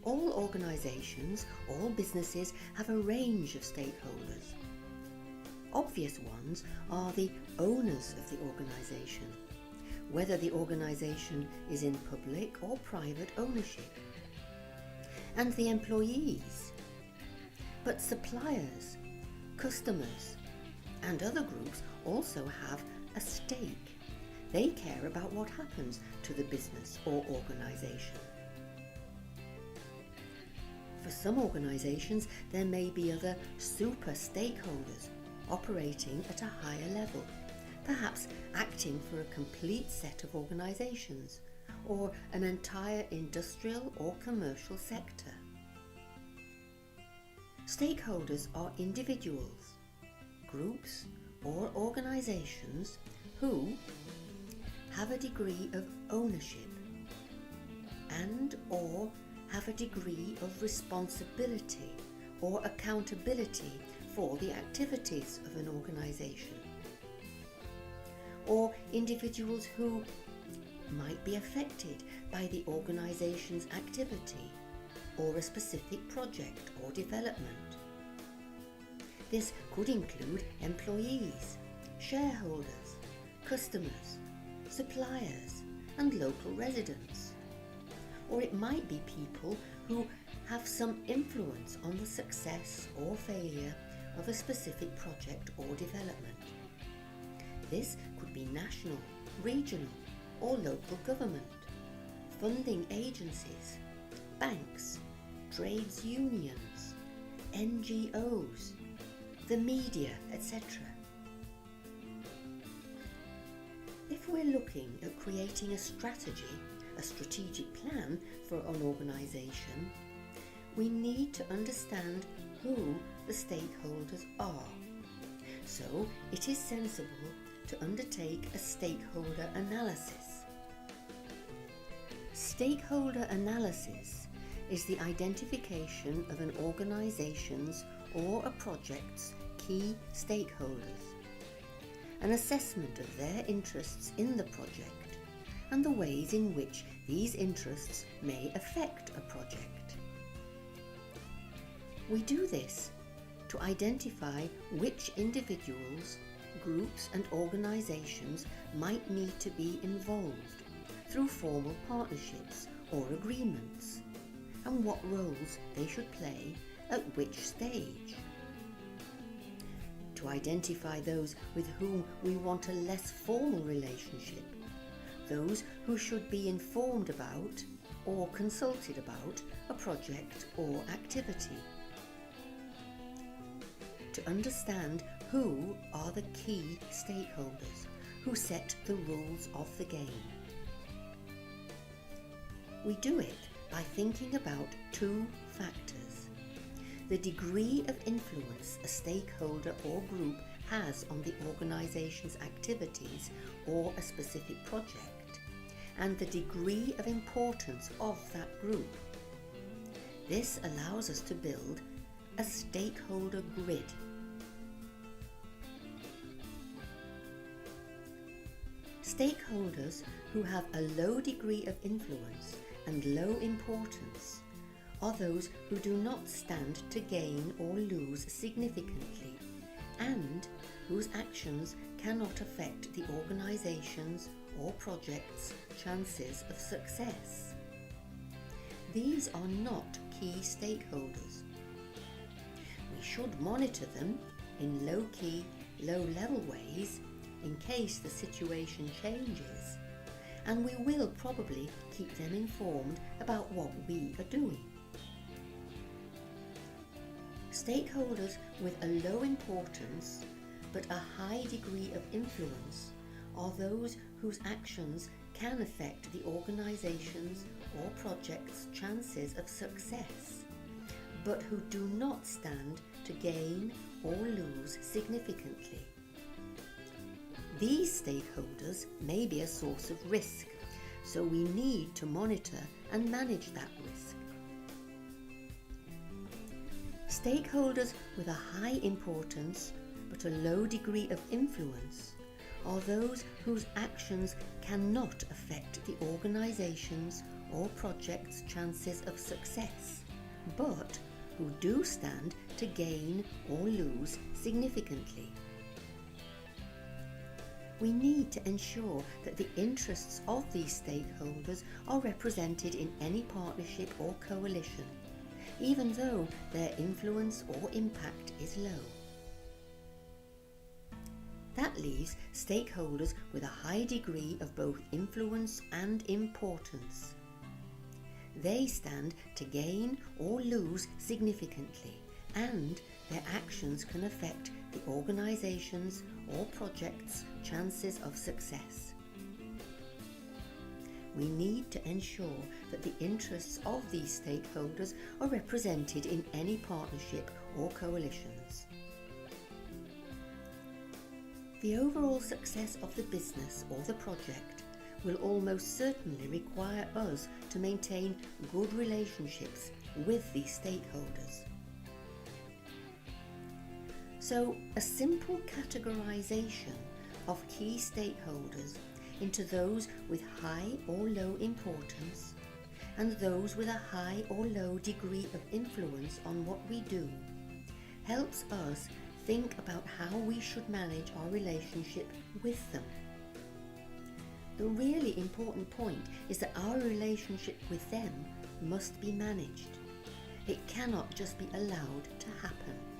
All organisations, all businesses have a range of stakeholders. Obvious ones are the owners of the organisation, whether the organisation is in public or private ownership, and the employees. But suppliers, customers, and other groups also have a stake. They care about what happens to the business or organisation. For some organisations, there may be other super stakeholders operating at a higher level, perhaps acting for a complete set of organisations or an entire industrial or commercial sector. Stakeholders are individuals, groups or organisations who have a degree of ownership and or have a degree of responsibility or accountability for the activities of an organisation, or individuals who might be affected by the organisation's activity or a specific project or development. This could include employees, shareholders, customers, suppliers, and local residents. Or it might be people who have some influence on the success or failure of a specific project or development. This could be national, regional, or local government, funding agencies, banks, trades unions, NGOs, the media, etc. If we're looking at creating a strategic plan for an organisation, we need to understand who the stakeholders are. So it is sensible to undertake a stakeholder analysis. Stakeholder analysis is the identification of an organisation's or a project's key stakeholders, an assessment of their interests in the project, and the ways in which these interests may affect a project. We do this to identify which individuals, groups and organisations might need to be involved through formal partnerships or agreements, and what roles they should play at which stage. To identify those with whom we want a less formal relationship, those who should be informed about or consulted about a project or activity. To understand who are the key stakeholders who set the rules of the game. We do it by thinking about two factors: the degree of influence a stakeholder or group has on the organisation's activities or a specific project, and the degree of importance of that group. This allows us to build a stakeholder grid. Stakeholders who have a low degree of influence and low importance are those who do not stand to gain or lose significantly, and whose actions cannot affect the organisation's or project's chances of success. These are not key stakeholders. We should monitor them in low-key, low-level ways in case the situation changes, and we will probably keep them informed about what we are doing. Stakeholders with a low importance but a high degree of influence are those whose actions can affect the organisation's or project's chances of success, but who do not stand to gain or lose significantly. These stakeholders may be a source of risk, so we need to monitor and manage that risk. Stakeholders with a high importance but a low degree of influence are those whose actions cannot affect the organisation's or project's chances of success, but who do stand to gain or lose significantly. We need to ensure that the interests of these stakeholders are represented in any partnership or coalition, even though their influence or impact is low. That leaves stakeholders with a high degree of both influence and importance. They stand to gain or lose significantly, and their actions can affect the organisation's or project's chances of success. We need to ensure that the interests of these stakeholders are represented in any partnership or coalitions. The overall success of the business or the project will almost certainly require us to maintain good relationships with these stakeholders. So, a simple categorization of key stakeholders into those with high or low importance and those with a high or low degree of influence on what we do helps us think about how we should manage our relationship with them. The really important point is that our relationship with them must be managed. It cannot just be allowed to happen.